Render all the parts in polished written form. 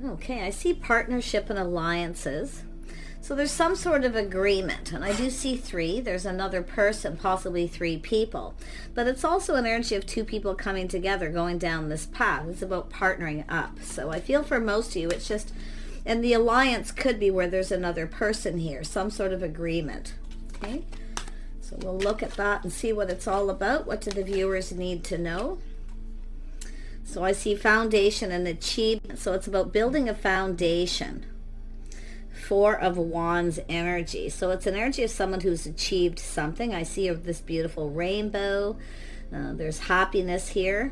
Okay, I see partnership and alliances. So there's some sort of agreement, and I do see three. There's another person, possibly three people. But it's also an energy of two people coming together, going down this path. It's about partnering up. So I feel for most of you, it's just, and the alliance could be where there's another person here, some sort of agreement. Okay, so we'll look at that and see what it's all about. What do the viewers need to know? So I see foundation and achievement. So it's about building a foundation. Four of Wands energy. So it's an energy of someone who's achieved something. I see this beautiful rainbow. There's happiness here.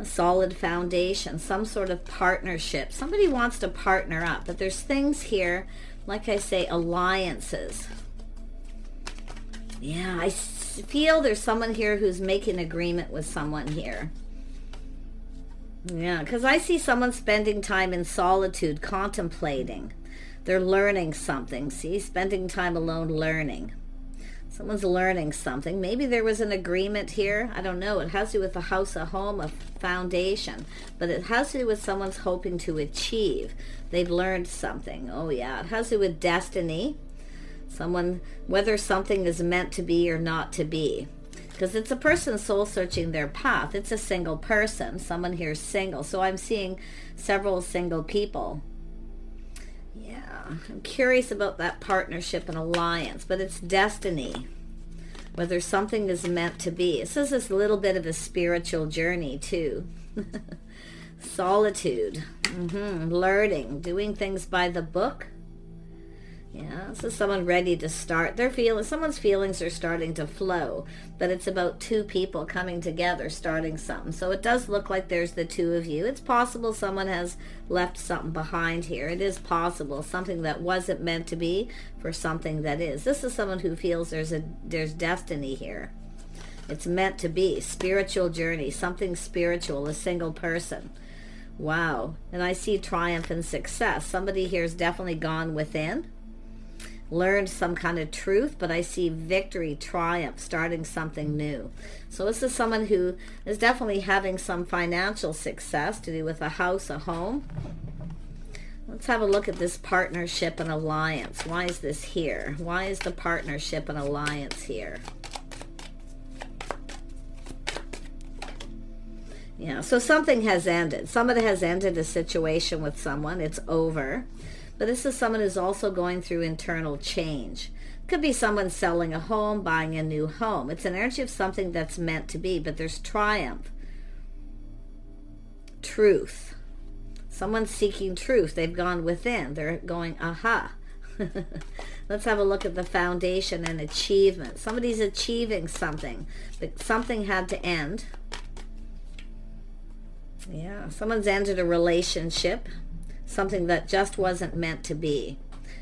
Solid foundation, some sort of partnership. Somebody wants to partner up, but there's things here, like I say, alliances. Yeah, I feel there's someone here who's making agreement with someone here. Yeah, because I see someone spending time in solitude, contemplating. They're learning something. See, spending time alone learning. Someone's learning something. Maybe there was an agreement here. I don't know. It has to do with a house, a home, a foundation. But it has to do with someone's hoping to achieve. They've learned something. Oh, yeah. It has to do with destiny. Someone, whether something is meant to be or not to be. Because it's a person soul searching their path. It's a single person. Someone here is single. So I'm seeing several single people. I'm curious about that partnership and alliance, but it's destiny, whether something is meant to be. This is this little bit of a spiritual journey too. Solitude, learning, doing things by the book. Yeah, this is someone ready to start. Someone's feelings are starting to flow, but it's about two people coming together, starting something. So it does look like there's the two of you. It's possible someone has left something behind here. It is possible, something that wasn't meant to be for something that is. This is someone who feels there's destiny here. It's meant to be. Spiritual journey, something spiritual, a single person. Wow. And I see triumph and success. Somebody here has definitely gone within. Learned some kind of truth, but I see victory, triumph, starting something new. So this is someone who is definitely having some financial success to do with a house, a home. Let's have a look at this partnership and alliance. Why is this here? Why is the partnership and alliance here? Yeah, so something has ended. Somebody has ended a situation with someone. It's over. But this is someone who's also going through internal change. Could be someone selling a home, buying a new home. It's an energy of something that's meant to be, but there's triumph. Truth. Someone's seeking truth. They've gone within. They're going, aha. Let's have a look at the foundation and achievement. Somebody's achieving something, but something had to end. Yeah, someone's ended a relationship. Something that just wasn't meant to be.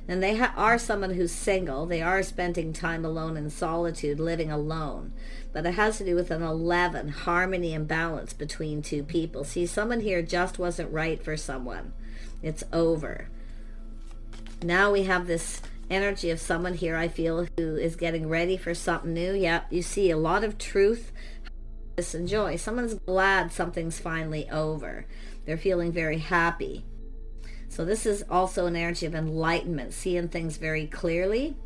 And they are someone who's single. They are spending time alone in solitude, living alone. But it has to do with an 11, harmony and balance between two people. See, someone here just wasn't right for someone. It's over. Now we have this energy of someone here, I feel, who is getting ready for something new. Yep, you see a lot of truth, happiness, and joy. Someone's glad something's finally over. They're feeling very happy. So this is also an energy of enlightenment, seeing things very clearly.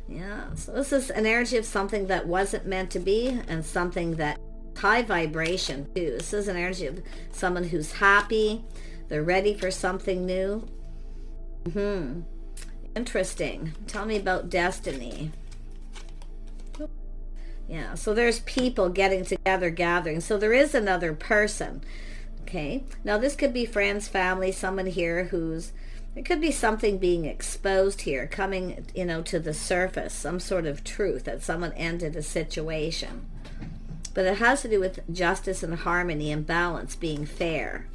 Yeah, so this is an energy of something that wasn't meant to be and something that high vibration too. This is an energy of someone who's happy. They're ready for something new. Interesting. Tell me about destiny. Yeah, so there's people getting together, gathering. So there is another person. Okay, now this could be friends, family, someone here it could be something being exposed here, coming, to the surface, some sort of truth that someone ended a situation. But it has to do with justice and harmony and balance, being fair.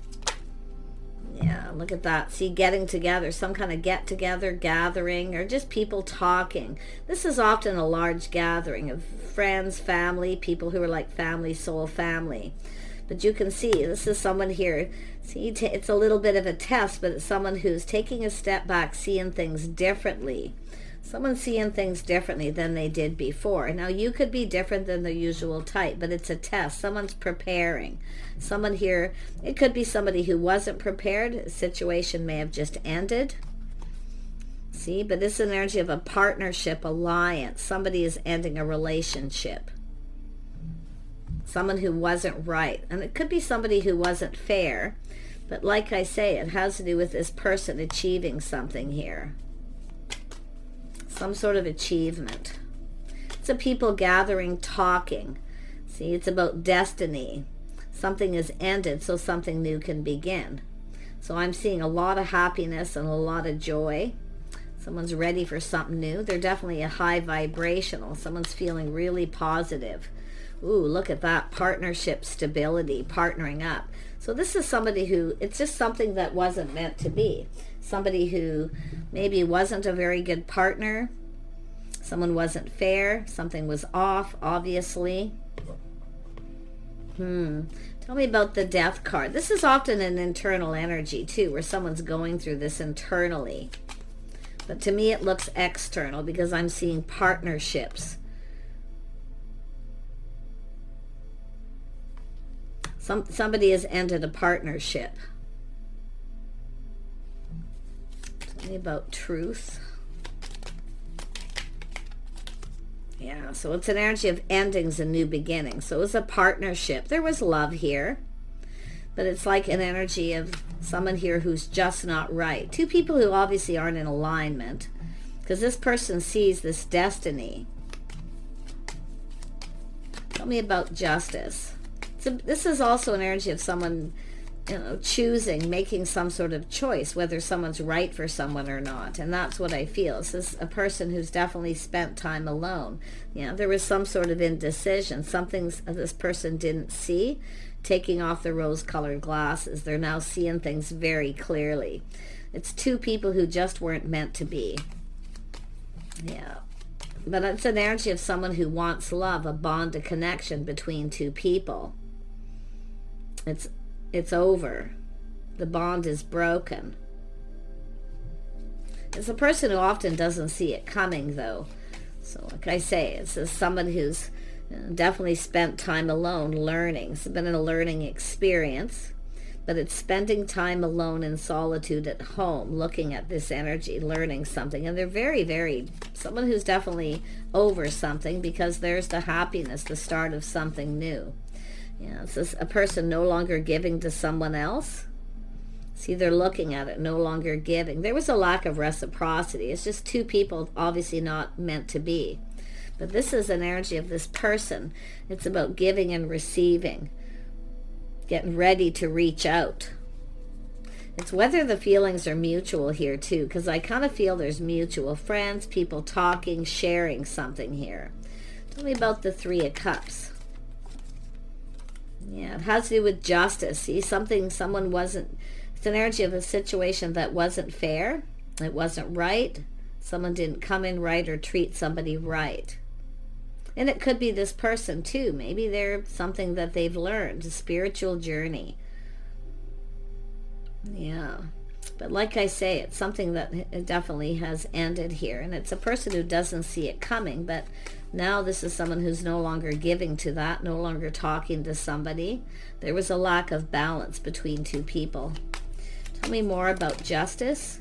Yeah, look at that. See, getting together, some kind of get together, gathering, or just people talking. This is often a large gathering of friends, family, people who are like family, soul family. But you can see, this is someone here. See, it's a little bit of a test, but it's someone who's taking a step back, seeing things differently. Someone's seeing things differently than they did before. Now, you could be different than the usual type, but it's a test. Someone's preparing. Someone here, it could be somebody who wasn't prepared. A situation may have just ended. See, but this is an energy of a partnership, alliance. Somebody is ending a relationship. Someone who wasn't right. And it could be somebody who wasn't fair. But like I say, it has to do with this person achieving something here. Some sort of achievement. It's a people gathering, talking. See, it's about destiny. Something is ended so something new can begin. So I'm seeing a lot of happiness and a lot of joy. Someone's ready for something new. They're definitely a high vibrational. Someone's feeling really positive. Ooh, look at that. Partnership, stability, partnering up. So this is somebody who, it's just something that wasn't meant to be. Somebody who maybe wasn't a very good partner. Someone wasn't fair. Something was off, obviously. Tell me about the Death card. This is often an internal energy too, where someone's going through this internally. But to me it looks external because I'm seeing partnerships. Somebody has ended a partnership. Tell me about truth. Yeah, so it's an energy of endings and new beginnings. So it was a partnership. There was love here. But it's like an energy of someone here who's just not right. Two people who obviously aren't in alignment. Because this person sees this destiny. Tell me about justice. So this is also an energy of someone, choosing, making some sort of choice, whether someone's right for someone or not. And that's what I feel. This is a person who's definitely spent time alone. There was some sort of indecision. Something this person didn't see. Taking off the rose-colored glasses. They're now seeing things very clearly. It's two people who just weren't meant to be. Yeah. But it's an energy of someone who wants love, a bond, a connection between two people. It's over. The bond is broken. It's a person who often doesn't see it coming, though. So like I say, it's someone who's definitely spent time alone learning. It's been a learning experience, but it's spending time alone in solitude at home, looking at this energy, learning something. And they're very, very, someone who's definitely over something, because there's the happiness, the start of something new. It's a person no longer giving to someone else. See, they're looking at it, no longer giving. There was a lack of reciprocity. It's just two people obviously not meant to be. But this is an energy of this person. It's about giving and receiving. Getting ready to reach out. It's whether the feelings are mutual here too, because I kind of feel there's mutual friends, people talking, sharing something here. Tell me about the Three of Cups. Yeah, it has to do with justice. See, someone wasn't, it's an energy of a situation that wasn't fair. It wasn't right. Someone didn't come in right or treat somebody right. And it could be this person too. Maybe they're something that they've learned, a spiritual journey. Yeah. But like I say, it's something that it definitely has ended here. And it's a person who doesn't see it coming. But now this is someone who's no longer giving to that, no longer talking to somebody. There was a lack of balance between two people. Tell me more about justice.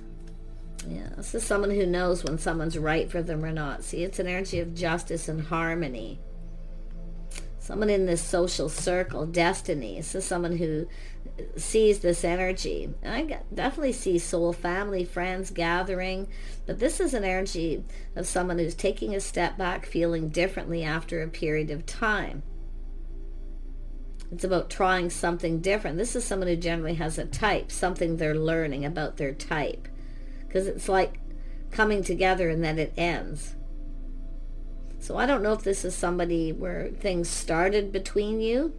Yeah, this is someone who knows when someone's right for them or not. See, it's an energy of justice and harmony. Someone in this social circle, destiny. This is someone who sees this energy. I definitely see soul family, friends gathering. But this is an energy of someone who's taking a step back, feeling differently after a period of time. It's about trying something different. This is someone who generally has a type, something they're learning about their type. Because it's like coming together and then it ends. So I don't know if this is somebody where things started between you.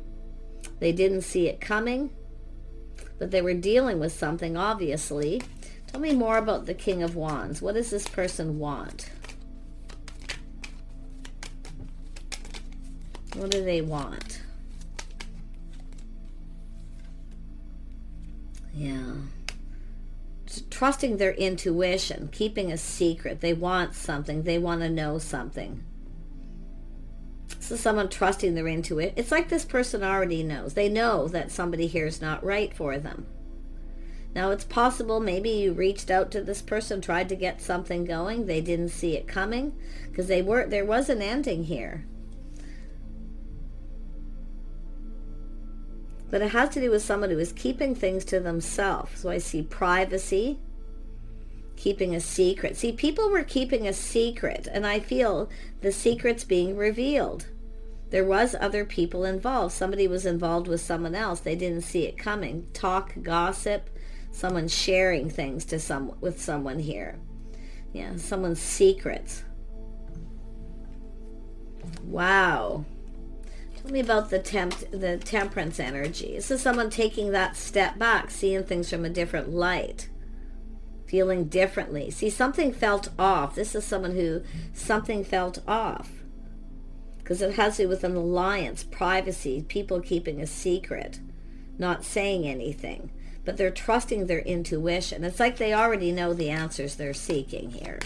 They didn't see it coming, but they were dealing with something, obviously. Tell me more about the King of Wands. What does this person want? What do they want? Yeah. trusting their intuition, keeping a secret. They want something. They want to know something. This is someone trusting their intuition. It's like this person already knows. They know that somebody here is not right for them. Now, it's possible maybe you reached out to this person, tried to get something going. They didn't see it coming because there was an ending here. But it has to do with someone who is keeping things to themselves. So I see privacy, keeping a secret. See, people were keeping a secret, and I feel the secret's being revealed. There was other people involved. Somebody was involved with someone else. They didn't see it coming. Talk, gossip, someone sharing things with someone here. Yeah, someone's secrets. Wow. Tell me about the temperance energy. This is someone taking that step back, seeing things from a different light, feeling differently. See, something felt off. This is someone who something felt off because it has to do with an alliance, privacy, people keeping a secret, not saying anything, but they're trusting their intuition. It's like they already know the answers they're seeking here.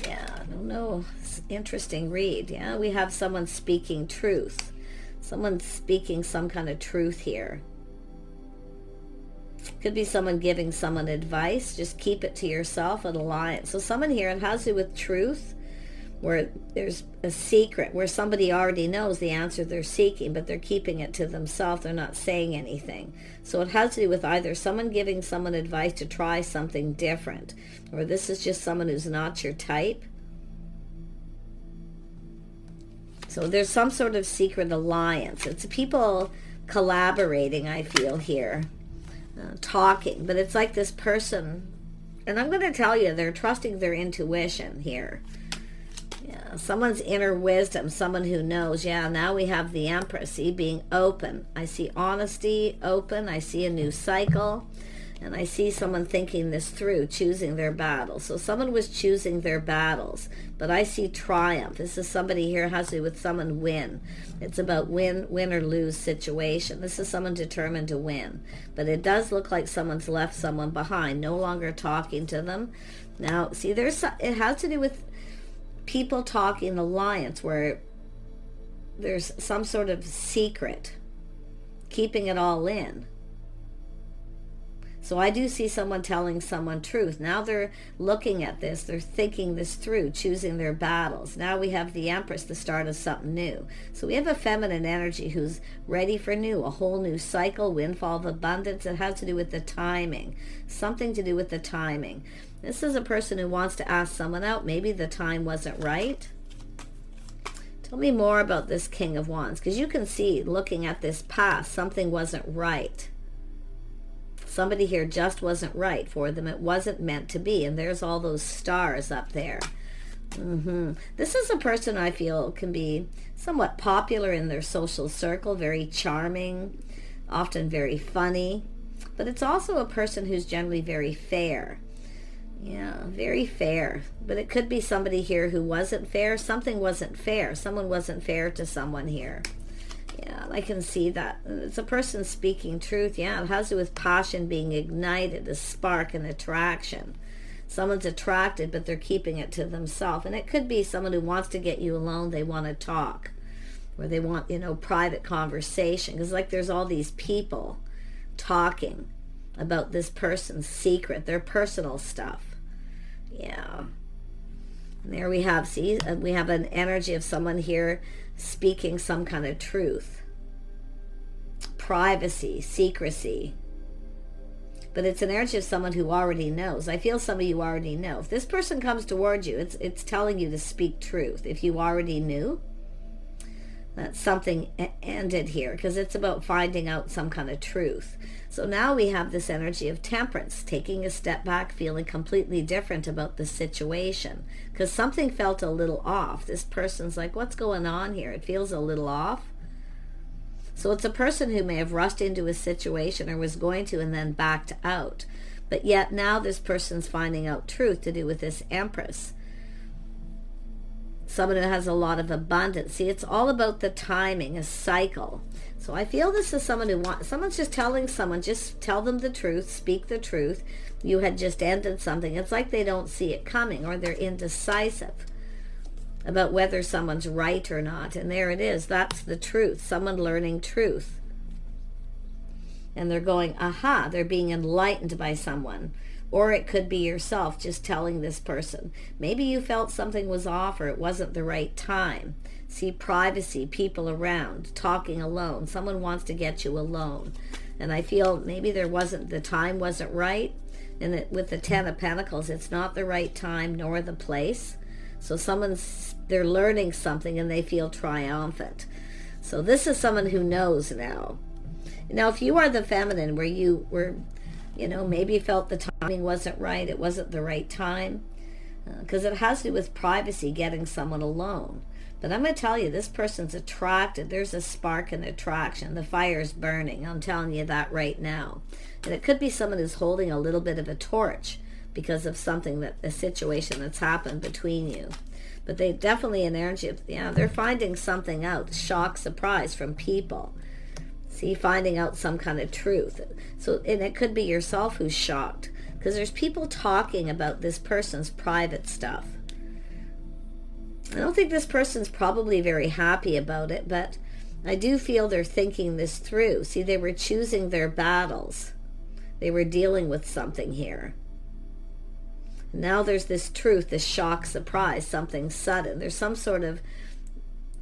Yeah, I don't know. It's an interesting read. Yeah, we have someone speaking truth. Someone speaking some kind of truth here. Could be someone giving someone advice. Just keep it to yourself, an alliance. So someone here, it has to do with truth, where there's a secret, where somebody already knows the answer they're seeking, but they're keeping it to themselves. They're not saying anything. So it has to do with either someone giving someone advice to try something different, or this is just someone who's not your type. So there's some sort of secret alliance. It's people collaborating, I feel here, talking. But it's like this person, and I'm going to tell you, they're trusting their intuition here. Yeah, someone's inner wisdom, someone who knows. Yeah, now we have the Empress, see, being open. I see honesty, open. I see a new cycle. And I see someone thinking this through, choosing their battles. So someone was choosing their battles, but I see triumph. This is somebody here has to do with someone win. It's about win or lose situation. This is someone determined to win. But it does look like someone's left someone behind, no longer talking to them. Now, see, it has to do with people talking alliance, where there's some sort of secret, keeping it all in. So I do see someone telling someone truth. Now they're looking at this. They're thinking this through, choosing their battles. Now we have the Empress, the start of something new. So we have a feminine energy who's ready for new, a whole new cycle, windfall of abundance. It has to do with the timing, something to do with the timing. This is a person who wants to ask someone out. Maybe the time wasn't right. Tell me more about this King of Wands, because you can see, looking at this past, something wasn't right. Somebody here just wasn't right for them. It wasn't meant to be. And there's all those stars up there. This is a person I feel can be somewhat popular in their social circle, very charming, often very funny. But it's also a person who's generally very fair. Yeah, very fair. But it could be somebody here who wasn't fair. Something wasn't fair. Someone wasn't fair to someone here. Yeah, I can see that. It's a person speaking truth. Yeah, it has to do with passion being ignited, a spark, an attraction. Someone's attracted, but they're keeping it to themselves. And it could be someone who wants to get you alone. They want to talk, or they want, private conversation. Because like there's all these people talking about this person's secret, their personal stuff. Yeah. And there we have, see, we have an energy of someone here speaking some kind of truth. Privacy, secrecy. But it's an energy of someone who already knows. I feel some of you already know. If this person comes towards you, it's telling you to speak truth. If you already knew, that something ended here, because it's about finding out some kind of truth. So now we have this energy of temperance, taking a step back, feeling completely different about the situation, because something felt a little off. This person's like, what's going on here? It feels a little off. So it's a person who may have rushed into a situation, or was going to, and then backed out. But yet now this person's finding out truth to do with this Empress. someone who has a lot of abundance. See, it's all about the timing, a cycle. So I feel this is someone who wants, someone's just telling someone, just tell them the truth, speak the truth. You had just ended something. It's like they don't see it coming, or they're indecisive about whether someone's right or not. And there it is. That's the truth. Someone learning truth. And they're going, aha, they're being enlightened by someone. Or it could be yourself just telling this person. Maybe you felt something was off, or it wasn't the right time. See, privacy, people around, talking alone. Someone wants to get you alone. And I feel maybe the time wasn't right. And with the Ten of Pentacles, it's not the right time nor the place. So they're learning something and they feel triumphant. So this is someone who knows now. Now, if you are the feminine, where you were, maybe you felt the timing wasn't right, it wasn't the right time, because it has to do with privacy, getting someone alone. But I'm going to tell you, this person's attracted. There's a spark and attraction. The fire's burning. I'm telling you that right now. And it could be someone who's holding a little bit of a torch because of a situation that's happened between you. But they definitely they're finding something out. Shock, surprise from people. See, finding out some kind of truth. So, and it could be yourself who's shocked, because there's people talking about this person's private stuff. I don't think this person's probably very happy about it, but I do feel they're thinking this through. See, they were choosing their battles. They were dealing with something here. Now there's this truth, this shock, surprise, something sudden. There's some sort of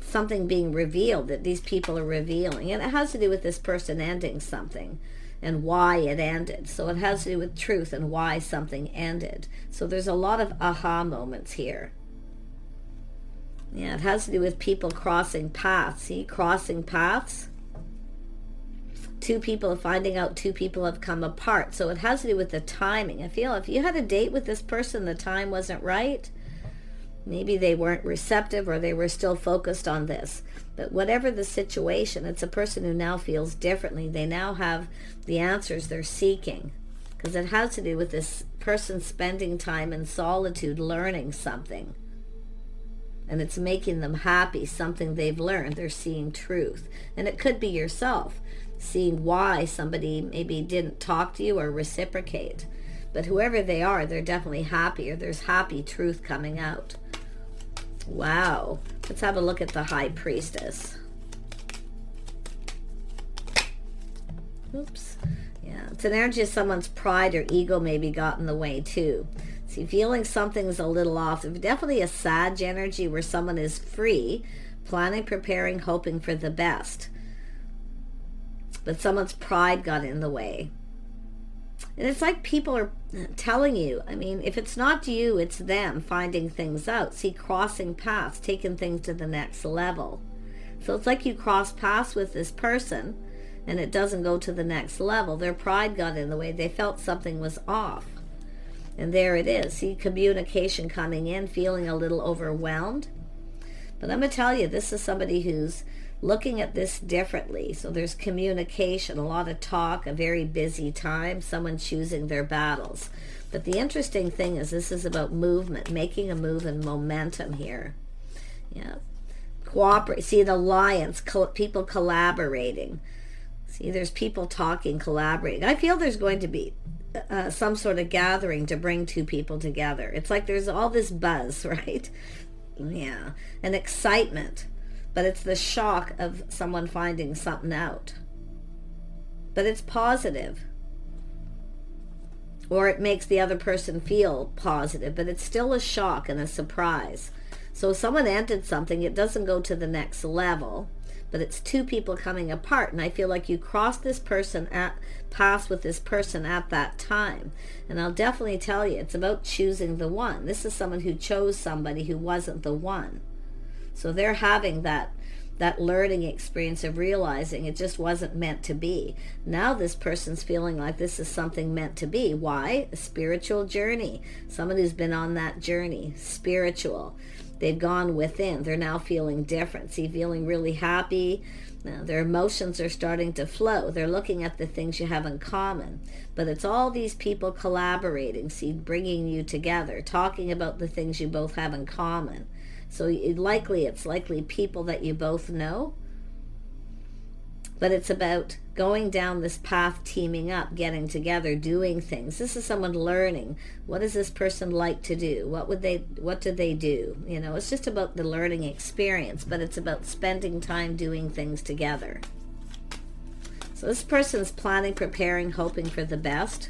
something being revealed that these people are revealing. And it has to do with this person ending something and why it ended. So it has to do with truth and why something ended. So there's a lot of aha moments here. Yeah, it has to do with people crossing paths. See, crossing paths. Finding out two people have come apart. So it has to do with the timing. I feel if you had a date with this person, the time wasn't right. Maybe they weren't receptive, or they were still focused on this. But whatever the situation, it's a person who now feels differently. They now have the answers they're seeking. Because it has to do with this person spending time in solitude, learning something. And it's making them happy, something they've learned. They're seeing truth. And it could be yourself, seeing why somebody maybe didn't talk to you or reciprocate. But whoever they are, they're definitely happy, or there's happy truth coming out. Wow. Let's have a look at the High Priestess. Oops. Yeah, it's an energy of someone's pride or ego maybe got in the way too. See, feeling something's a little off. Definitely a Sag energy where someone is free, planning, preparing, hoping for the best. But someone's pride got in the way. And it's like people are telling you, if it's not you, it's them finding things out. See, crossing paths, taking things to the next level. So it's like you cross paths with this person and it doesn't go to the next level. Their pride got in the way. They felt something was off. And there it is. See, communication coming in, feeling a little overwhelmed. But I'm going to tell you, this is somebody who's looking at this differently. So there's communication, a lot of talk, a very busy time, someone choosing their battles. But the interesting thing is this is about movement, making a move and momentum here. Yeah. Cooperate. See, the alliance, people collaborating. See, there's people talking, collaborating. I feel there's going to be some sort of gathering to bring two people together. It's like there's all this buzz, right? Yeah. And excitement. But it's the shock of someone finding something out. But it's positive. Or it makes the other person feel positive, but it's still a shock and a surprise. So if someone ended something, it doesn't go to the next level, but it's two people coming apart. And I feel like you crossed this person paths with this person at that time. And I'll definitely tell you, it's about choosing the one. This is someone who chose somebody who wasn't the one. So they're having that learning experience of realizing it just wasn't meant to be. Now this person's feeling like this is something meant to be. Why? A spiritual journey. Someone who's been on that journey, spiritual. They've gone within. They're now feeling different. See, feeling really happy. Now, their emotions are starting to flow. They're looking at the things you have in common. But it's all these people collaborating, see, bringing you together, talking about the things you both have in common. So it's likely people that you both know. But it's about going down this path, teaming up, getting together, doing things. This is someone learning. What does this person like to do? What do they do? You know, it's just about the learning experience, but it's about spending time doing things together. So this person's planning, preparing, hoping for the best.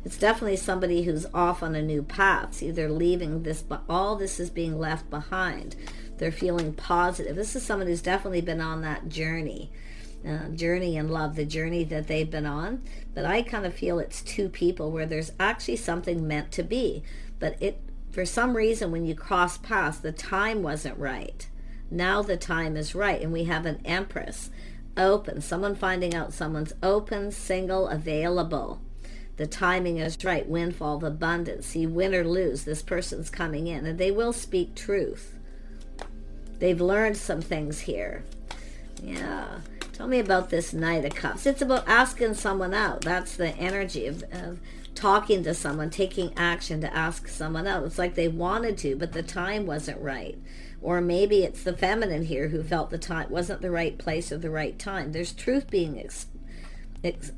It's definitely somebody who's off on a new path, either leaving this, but all this is being left behind. They're feeling positive. This is someone who's definitely been on that journey in love, the journey that they've been on. But I kind of feel it's two people where there's actually something meant to be. But for some reason, when you cross paths, the time wasn't right. Now the time is right, and we have an Empress. Open, someone finding out someone's open, single, available. The timing is right, windfall, abundance. See, win or lose, this person's coming in, and they will speak truth. They've learned some things here. Yeah. Tell me about this Knight of Cups. It's about asking someone out. That's the energy of talking to someone, taking action to ask someone out. It's like they wanted to, but the time wasn't right. Or maybe it's the feminine here who felt the time wasn't the right place or the right time. There's truth being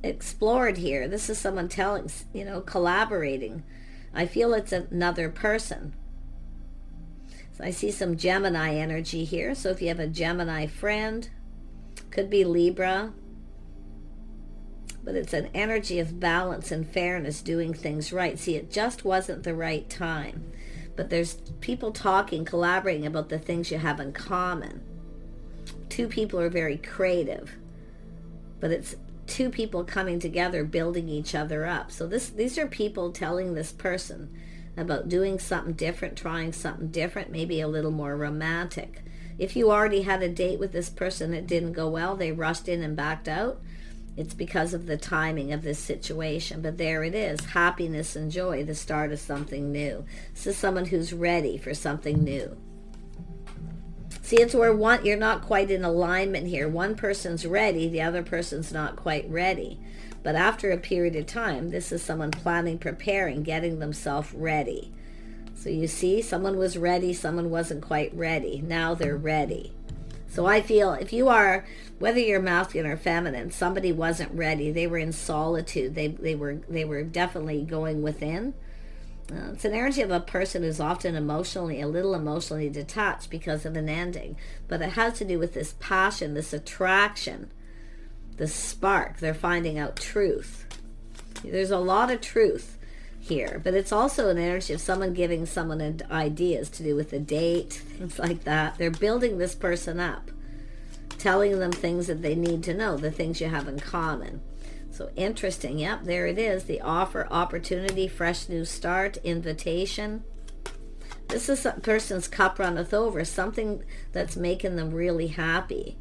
explored here. This is someone telling, collaborating. I feel it's another person. So I see some Gemini energy here. So if you have a Gemini friend, could be Libra, but it's an energy of balance and fairness, doing things right. See, it just wasn't the right time. But there's people talking, collaborating about the things you have in common. Two people are very creative, but it's two people coming together, building each other up. So these are people telling this person about doing something different, trying something different, maybe a little more romantic. If you already had a date with this person that didn't go well, they rushed in and backed out, it's because of the timing of this situation. But there it is, happiness and joy, the start of something new. This is someone who's ready for something new. See, it's where you're not quite in alignment here. One person's ready, the other person's not quite ready. But after a period of time, this is someone planning, preparing, getting themselves ready. So you see, someone was ready, someone wasn't quite ready. Now they're ready. So I feel if you are, whether you're masculine or feminine, somebody wasn't ready. They were in solitude. They were definitely going within. It's an energy of a person who's often a little emotionally detached because of an ending. But it has to do with this passion, this attraction, the spark. They're finding out truth. There's a lot of truth here, but it's also an energy of someone giving someone ideas to do with a date, things like that. They're building this person up, telling them things that they need to know, the things you have in common. So interesting. Yep, there it is. The offer, opportunity, fresh new start, invitation. This is a person's cup runneth over, something that's making them really happy.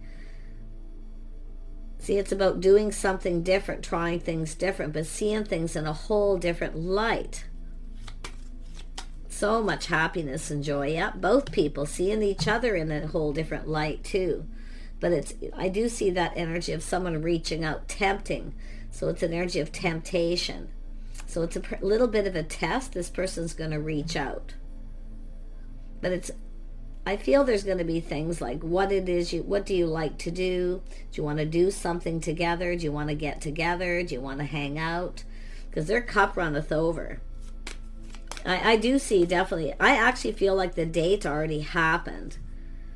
See, it's about doing something different, trying things different, but seeing things in a whole different light. So much happiness and joy. Yep, both people seeing each other in a whole different light too. But I do see that energy of someone reaching out, tempting. So it's an energy of temptation. So it's a little bit of a test. This person's going to reach out. But I feel there's going to be things like what do you like to do? Do you want to do something together? Do you want to get together? Do you want to hang out? Because their cup runneth over. I do see definitely, I actually feel like the date already happened.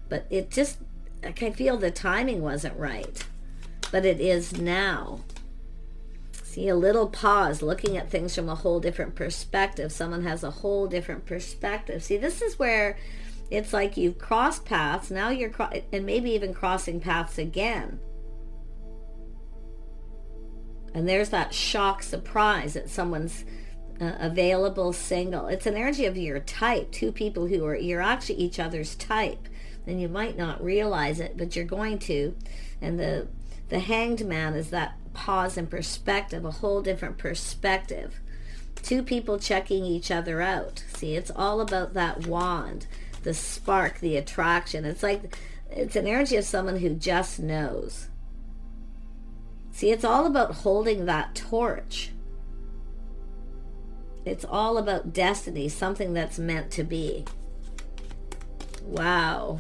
But I can feel the timing wasn't right. But it is now. See, a little pause, looking at things from a whole different perspective. Someone has a whole different perspective. See, this is where it's like you've crossed paths, now you're and maybe even crossing paths again. And there's that shock surprise that someone's available, single. It's an energy of your type, two people you're actually each other's type. And you might not realize it, but you're going to. And the Hanged Man is that pause and perspective, a whole different perspective. Two people checking each other out. See, it's all about that wand. The spark, the attraction. It's an energy of someone who just knows. See, it's all about holding that torch. It's all about destiny, something that's meant to be. Wow.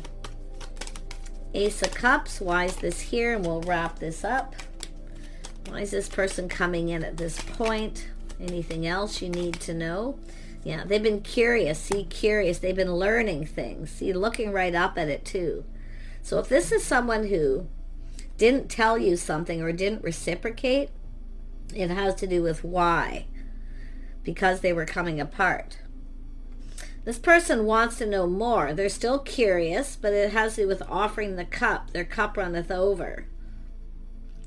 Ace of Cups. Why is this here? And we'll wrap this up. Why is this person coming in at this point? Anything else you need to know? Yeah, they've been curious. See, curious. They've been learning things. See, looking right up at it too. So if this is someone who didn't tell you something or didn't reciprocate, it has to do with why. Because they were coming apart. This person wants to know more. They're still curious, but it has to do with offering the cup. Their cup runneth over.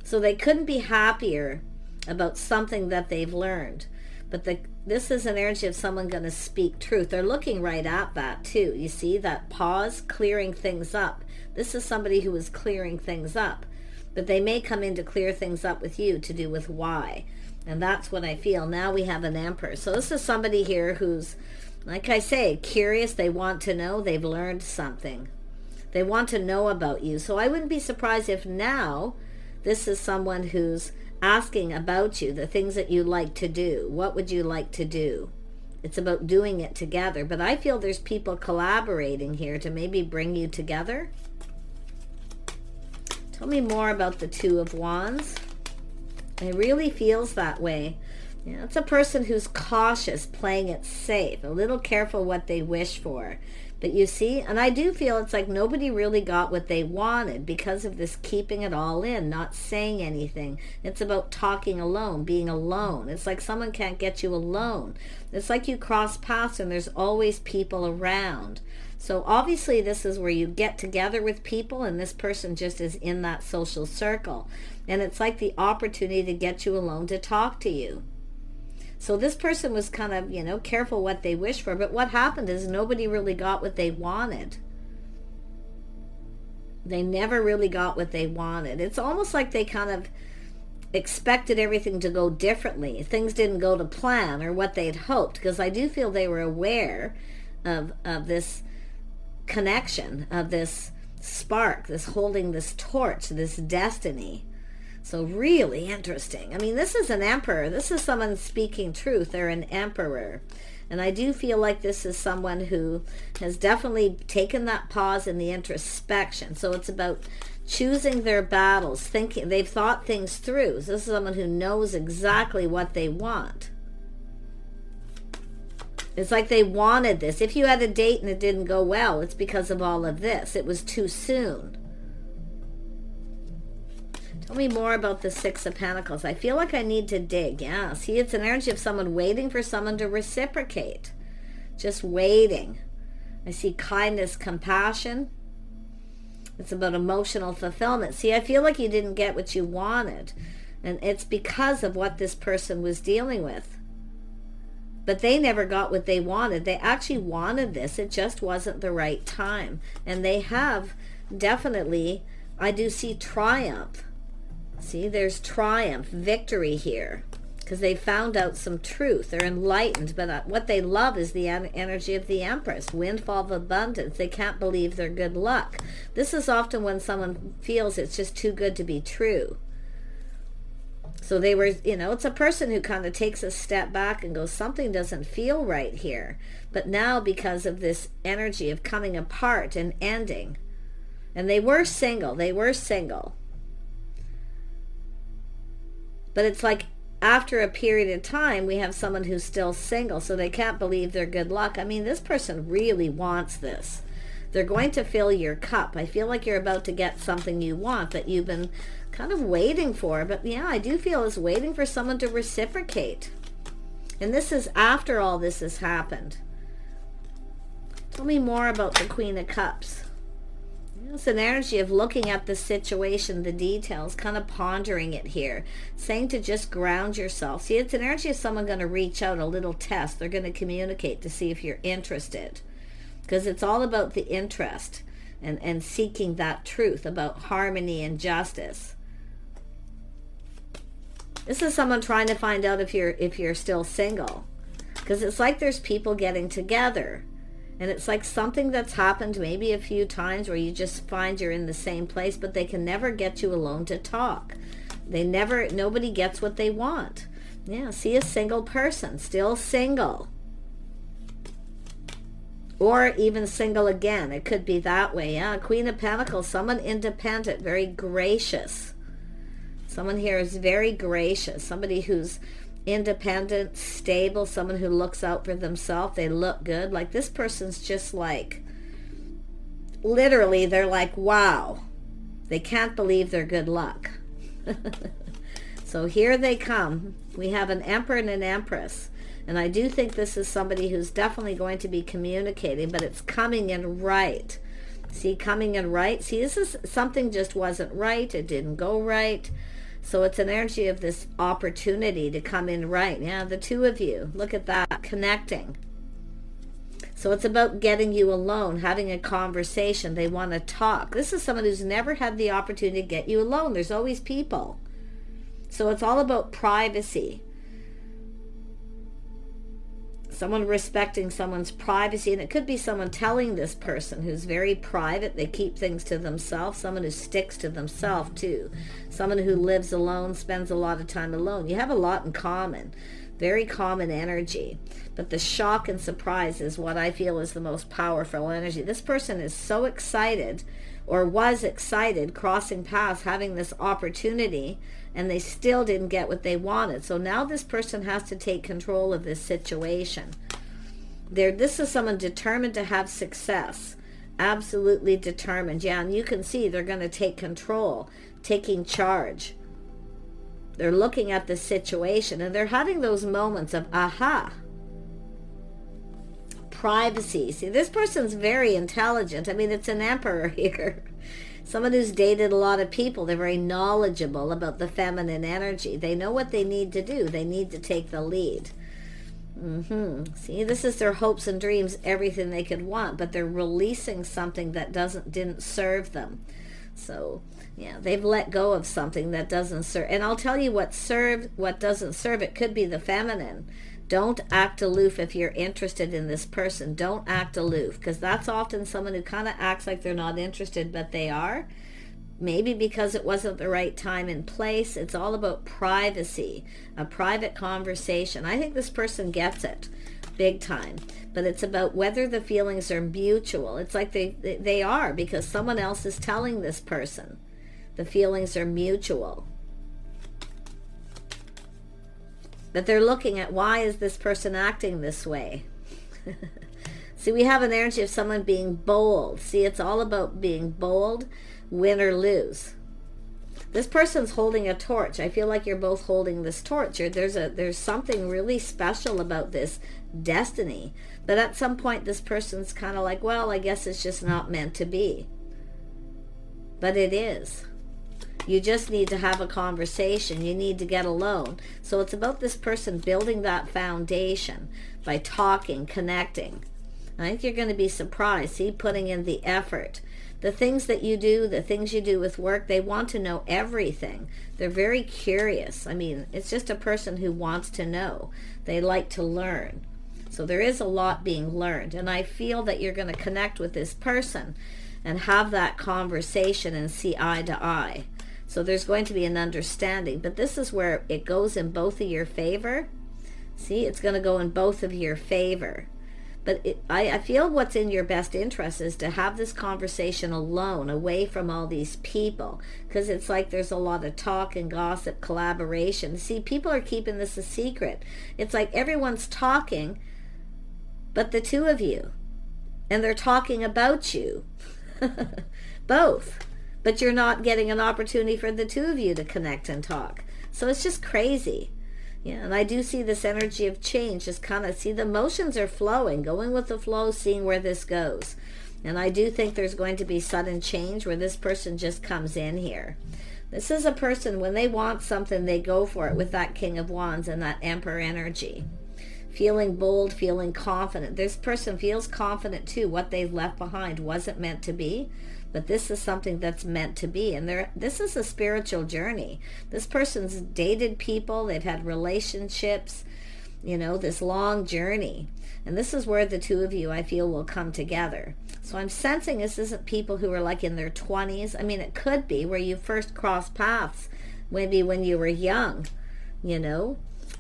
So they couldn't be happier about something that they've learned. But this is an energy of someone going to speak truth. They're looking right at that too. You see that pause, clearing things up. This is somebody who is clearing things up. But they may come in to clear things up with you to do with why. And that's what I feel. Now we have an Emperor. So this is somebody here who's, like I say, curious. They want to know. They've learned something. They want to know about you. So I wouldn't be surprised if now this is someone who's asking about you, the things that you like to do. What would you like to do? It's about doing it together. But I feel there's people collaborating here to maybe bring you together. Tell me more about the Two of Wands. It really feels that way. Yeah, it's a person who's cautious, playing it safe, a little careful what they wish for. But you see, and I do feel it's like nobody really got what they wanted because of this keeping it all in, not saying anything. It's about talking alone, being alone. It's like someone can't get you alone. It's like you cross paths and there's always people around. So obviously this is where you get together with people and this person just is in that social circle. And it's like the opportunity to get you alone to talk to you. So this person was kind of, careful what they wish for. But what happened is nobody really got what they wanted. They never really got what they wanted. It's almost like they kind of expected everything to go differently. Things didn't go to plan or what they'd hoped. Because I do feel they were aware of this connection, of this spark, this holding this torch, this destiny. So really interesting. I mean, this is an Emperor. This is someone speaking truth. They're an Emperor. And I do feel like this is someone who has definitely taken that pause in the introspection. So it's about choosing their battles, thinking they've thought things through. So this is someone who knows exactly what they want. It's like they wanted this. If you had a date and it didn't go well, it's because of all of this. It was too soon. Tell me more about the Six of Pentacles. I feel like I need to dig. Yeah, see, it's an energy of someone waiting for someone to reciprocate. Just waiting. I see kindness, compassion. It's about emotional fulfillment. See, I feel like you didn't get what you wanted. And it's because of what this person was dealing with. But they never got what they wanted. They actually wanted this. It just wasn't the right time. And they have definitely, I do see triumph. See, there's triumph, victory here, because they found out some truth. They're enlightened, but what they love is the energy of the Empress, windfall of abundance. They can't believe their good luck. This is often when someone feels it's just too good to be true. So they were, it's a person who kind of takes a step back and goes, something doesn't feel right here. But now because of this energy of coming apart and ending, and they were single. But it's like after a period of time, we have someone who's still single, so they can't believe their good luck. I mean, this person really wants this. They're going to fill your cup. I feel like you're about to get something you want that you've been kind of waiting for. But yeah, I do feel it's waiting for someone to reciprocate. And this is after all this has happened. Tell me more about the Queen of Cups. It's an energy of looking at the situation, the details, kind of pondering it here, saying to just ground yourself. See, it's an energy of someone going to reach out, a little test. They're going to communicate to see if you're interested, because it's all about the interest and seeking that truth about harmony and justice. This is someone trying to find out if you're still single, because it's like there's people getting together. And it's like something that's happened maybe a few times where you just find you're in the same place, but they can never get you alone to talk. Nobody gets what they want. Yeah, see, a single person, still single. Or even single again. It could be that way. Yeah, Queen of Pentacles, someone independent, very gracious. Someone here is very gracious. Somebody who's independent, stable, someone who looks out for themselves. They look good. Like this person's just like, literally, they're like, wow. They can't believe their good luck. So here they come. We have an Emperor and an Empress. And I do think this is somebody who's definitely going to be communicating, but it's coming in right. See, coming in right. See, this is something just wasn't right. It didn't go right. So it's an energy of this opportunity to come in right. Yeah, the two of you. Look at that, connecting. So it's about getting you alone, having a conversation. They want to talk. This is someone who's never had the opportunity to get you alone. There's always people. So it's all about privacy. Someone respecting someone's privacy, and it could be someone telling this person who's very private. They keep things to themselves. Someone who sticks to themselves too. Someone who lives alone, spends a lot of time alone. You have a lot in common. Very common energy. But the shock and surprise is what I feel is the most powerful energy. This person is so excited, or was excited, crossing paths, having this opportunity, and they still didn't get what they wanted. So now this person has to take control of this situation. This is someone determined to have success. Absolutely determined. Yeah, and you can see they're going to take control, taking charge. They're looking at the situation, and they're having those moments of, aha, privacy. See, this person's very intelligent. I mean, it's an Emperor here. Someone who's dated a lot of people. They're very knowledgeable about the feminine energy. They know what they need to do. They need to take the lead. See, this is their hopes and dreams, everything they could want, but they're releasing something that didn't serve them. So, yeah, they've let go of something that doesn't serve. And I'll tell you what doesn't serve. It could be the feminine. Don't act aloof if you're interested in this person. Don't act aloof, because that's often someone who kind of acts like they're not interested, but they are. Maybe because it wasn't the right time and place. It's all about privacy, a private conversation. I think this person gets it big time, but it's about whether the feelings are mutual. It's like they are, because someone else is telling this person the feelings are mutual. But they're looking at, why is this person acting this way? See, we have an energy of someone being bold. See, it's all about being bold, win or lose. This person's holding a torch. I feel like you're both holding this torch. There's something really special about this destiny. But at some point, this person's kind of like, well, I guess it's just not meant to be. But it is. You just need to have a conversation. You need to get alone. So it's about this person building that foundation by talking, connecting. I think you're going to be surprised. See, putting in the effort. The things that you do, the things you do with work, they want to know everything. They're very curious. I mean, it's just a person who wants to know. They like to learn. So there is a lot being learned. And I feel that you're going to connect with this person and have that conversation and see eye to eye. So there's going to be an understanding, but this is where it goes in both of your favor. See, it's going to go in both of your favor. But I feel what's in your best interest is to have this conversation alone, away from all these people, because it's like there's a lot of talk and gossip, collaboration. See, people are keeping this a secret. It's like everyone's talking, but the two of you, and they're talking about you. Both. But you're not getting an opportunity for the two of you to connect and talk. So it's just crazy. Yeah, and I do see this energy of change. Just kind of see the emotions are flowing, going with the flow, seeing where this goes. And I do think there's going to be sudden change where this person just comes in here. This is a person, when they want something, they go for it with that King of Wands and that Emperor energy. Feeling bold, feeling confident. This person feels confident too. What they've left behind wasn't meant to be. But this is something that's meant to be. And this is a spiritual journey. This person's dated people. They've had relationships, this long journey. And this is where the two of you, I feel, will come together. So I'm sensing this isn't people who are like in their 20s. I mean, it could be where you first crossed paths, maybe when you were young,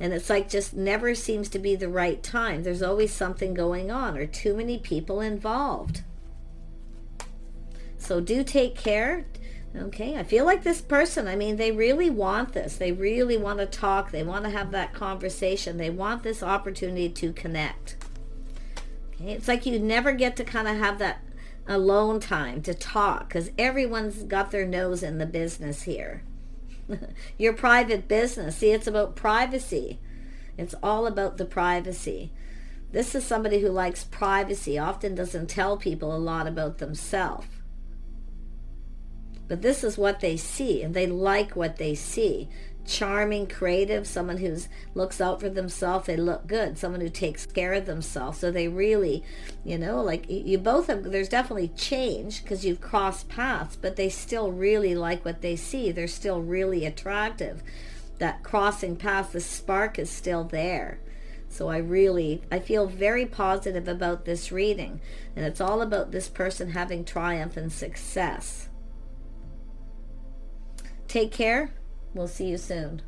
And it's like just never seems to be the right time. There's always something going on or too many people involved. So do take care. Okay, I feel like this person, I mean, they really want this. They really want to talk. They want to have that conversation. They want this opportunity to connect. Okay, it's like you never get to kind of have that alone time to talk because everyone's got their nose in the business here. Your private business. See, it's about privacy. It's all about the privacy. This is somebody who likes privacy, often doesn't tell people a lot about themselves. But this is what they see, and they like what they see. Charming, creative, someone who looks out for themselves, they look good. Someone who takes care of themselves. So they really, like you both have, there's definitely change because you've crossed paths, but they still really like what they see. They're still really attractive. That crossing paths, the spark is still there. So I feel very positive about this reading. And it's all about this person having triumph and success. Take care. We'll see you soon.